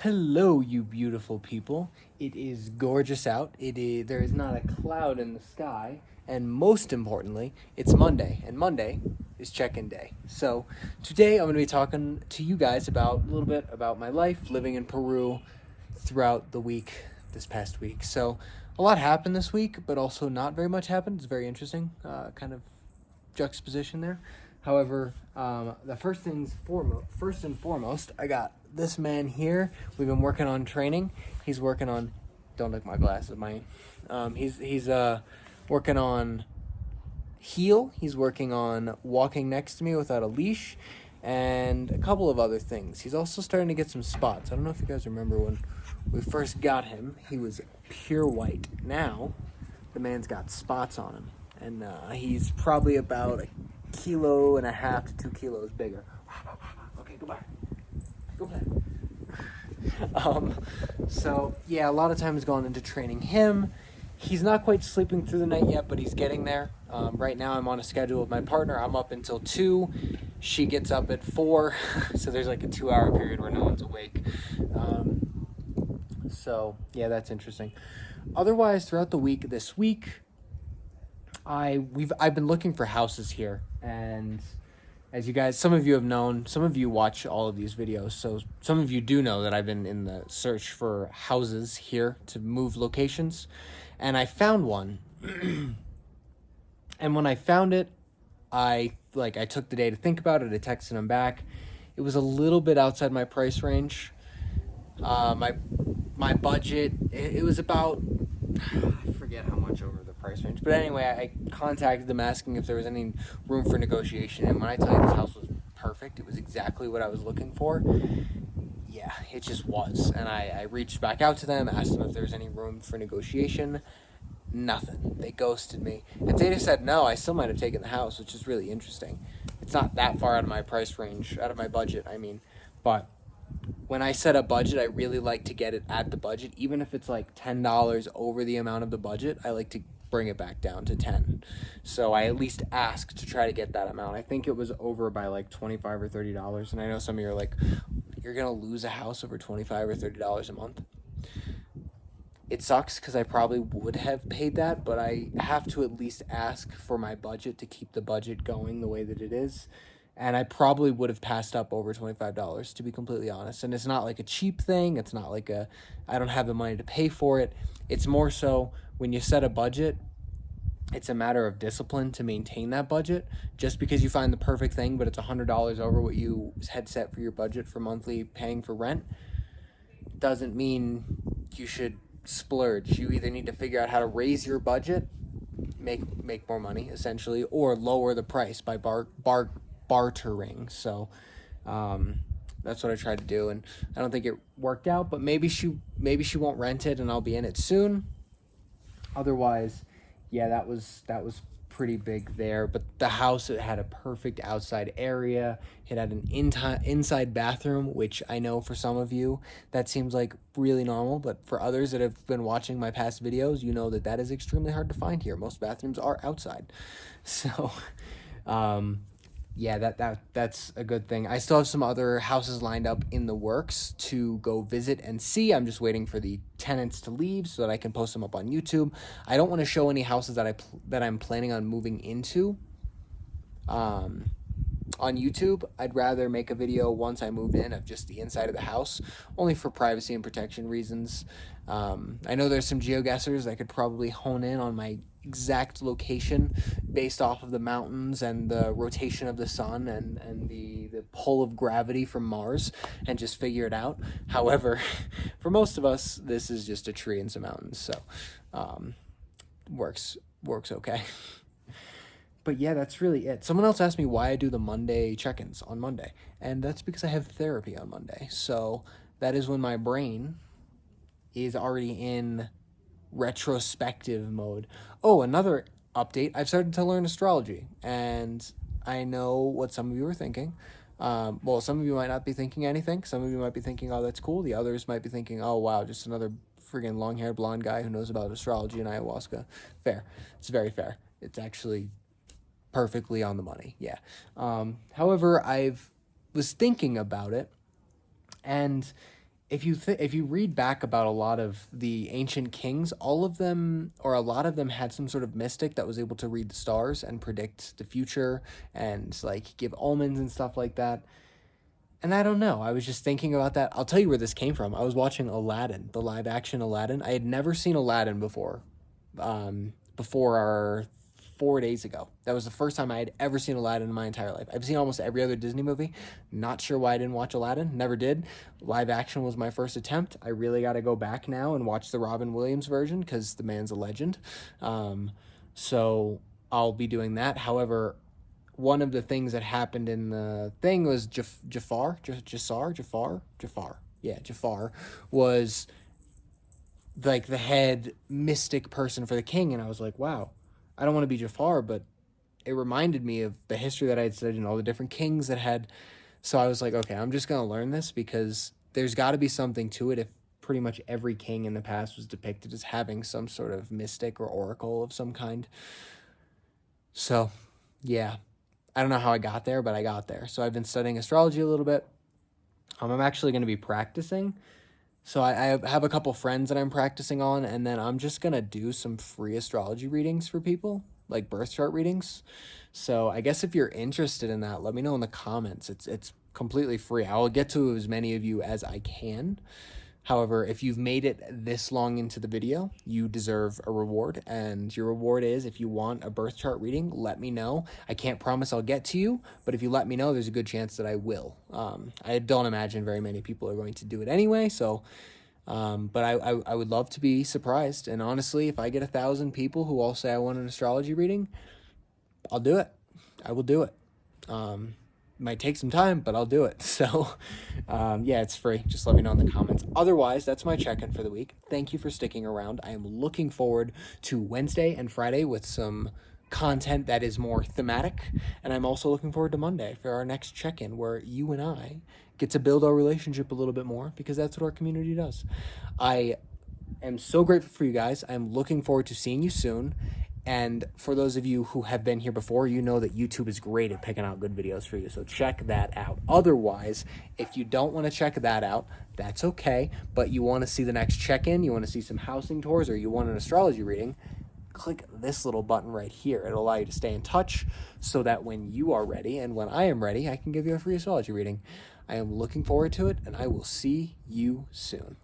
Hello, you beautiful people. It is gorgeous out. There is not a cloud in the sky, and most importantly, it's Monday, and Monday is check-in day. So today I'm going to be talking to you guys about a little bit about my life living in Peru throughout the week, this past week. So a lot happened this week, but also not very much happened. It's very interesting, kind of juxtaposition there. However, the first and foremost, I got this man here. We've been working on training. He's working on. Don't lick my glasses, mine. He's working on heel. He's working on walking next to me without a leash, and a couple of other things. He's also starting to get some spots. I don't know if you guys remember when we first got him. He was pure white. Now, the man's got spots on him, and he's probably about a kilo and a half to 2 kilos bigger. Okay, goodbye. Go play. So yeah, a lot of time has gone into training him. He's not quite sleeping through the night yet, but he's getting there. Right now I'm on a schedule with my partner. I'm up until 2. She gets up at 4. So there's like a 2-hour period where no one's awake. So yeah, that's interesting. Otherwise, throughout the week, this week, I've been looking for houses here, and as you guys, some of you have known, some of you watch all of these videos, so some of you do know that I've been in the search for houses here to move locations, and I found one. And when I found it, I took the day to think about it. I texted him back. It was a little bit outside my price range. My budget, it was about, I forget how much over the price range, but anyway, I contacted them asking if there was any room for negotiation, and when I tell you this house was perfect, it was exactly what I was looking for. Yeah, it just was. And I reached back out to them, asked them if there was any room for negotiation. Nothing. They ghosted me. If they just said no, I still might have taken the house, which is really interesting. It's not that far out of my price range, out of my budget, I mean, but when I set a budget, I really like to get it at the budget. Even if it's like $10 over the amount of the budget, I like to bring it back down to 10. So I at least ask to try to get that amount. I think it was over by like $25 or $30. And I know some of you are like, you're going to lose a house over $25 or $30 a month. It sucks because I probably would have paid that, but I have to at least ask for my budget to keep the budget going the way that it is. And I probably would have passed up over $25, to be completely honest. And it's not like a cheap thing. It's not like I don't have the money to pay for it. It's more so when you set a budget, it's a matter of discipline to maintain that budget. Just because you find the perfect thing, but it's $100 over what you had set for your budget for monthly paying for rent, doesn't mean you should splurge. You either need to figure out how to raise your budget, make more money, essentially, or lower the price by bartering. So that's what I tried to do, and I don't think it worked out, but maybe she won't rent it and I'll be in it soon. Otherwise, yeah, that was pretty big there. But the house, it had a perfect outside area. It had an inside bathroom, which I know for some of you that seems like really normal, but for others that have been watching my past videos, you know that is extremely hard to find here. Most bathrooms are outside. So yeah, that's a good thing. I still have some other houses lined up in the works to go visit and see. I'm just waiting for the tenants to leave so that I can post them up on YouTube. I don't want to show any houses that I'm planning on moving into on YouTube. I'd rather make a video once I move in of just the inside of the house, only for privacy and protection reasons. I know there's some geoguessers that could probably hone in on my exact location based off of the mountains and the rotation of the sun and the pull of gravity from Mars and just figure it out. However, for most of us, this is just a tree and some mountains, so works okay. But yeah, that's really it. Someone else asked me why I do the Monday check-ins on Monday, and that's because I have therapy on Monday. So that is when my brain is already in retrospective mode. Oh, another update. I've started to learn astrology, and I know what some of you are thinking. Well, some of you might not be thinking anything. Some of you might be thinking, oh, that's cool. The others might be thinking, oh, wow, just another friggin' long-haired blonde guy who knows about astrology and ayahuasca. Fair. It's very fair. It's actually perfectly on the money. Yeah. However, was thinking about it, and if you read back about a lot of the ancient kings, all of them or a lot of them had some sort of mystic that was able to read the stars and predict the future and like give omens and stuff like that. And I don't know. I was just thinking about that. I'll tell you where this came from. I was watching Aladdin, the live action Aladdin. I had never seen Aladdin before. Before our 4 days ago. That was the first time I had ever seen Aladdin in my entire life. I've seen almost every other Disney movie. Not sure why I didn't watch Aladdin. Never did. Live action was my first attempt. I really got to go back now and watch the Robin Williams version because the man's a legend. So I'll be doing that. However, one of the things that happened in the thing was Jafar was like the head mystic person for the king, and I was like, wow, I don't want to be Jafar, but it reminded me of the history that I had studied and all the different kings that had. So I was like, okay, I'm just gonna learn this because there's got to be something to it. If pretty much every king in the past was depicted as having some sort of mystic or oracle of some kind. So, yeah, I don't know how I got there, but I got there. So I've been studying astrology a little bit. I'm actually going to be practicing. So I have a couple friends that I'm practicing on, and then I'm just going to do some free astrology readings for people, like birth chart readings. So I guess if you're interested in that, let me know in the comments. It's completely free. I will get to as many of you as I can. However, if you've made it this long into the video, you deserve a reward. And your reward is, if you want a birth chart reading, let me know. I can't promise I'll get to you, but if you let me know, there's a good chance that I will. I don't imagine very many people are going to do it anyway, so... but I would love to be surprised. And honestly, if I get 1,000 people who all say I want an astrology reading, I'll do it. I will do it. Might take some time, but I'll do it. So, yeah, it's free. Just let me know in the comments. Otherwise, that's my check-in for the week. Thank you for sticking around. I am looking forward to Wednesday and Friday with some content that is more thematic. And I'm also looking forward to Monday for our next check-in where you and I get to build our relationship a little bit more because that's what our community does. I am so grateful for you guys. I'm looking forward to seeing you soon. And for those of you who have been here before, you know that YouTube is great at picking out good videos for you. So check that out. Otherwise, if you don't want to check that out, that's okay. But you want to see the next check-in, you want to see some housing tours, or you want an astrology reading, click this little button right here. It'll allow you to stay in touch so that when you are ready and when I am ready, I can give you a free astrology reading. I am looking forward to it, and I will see you soon.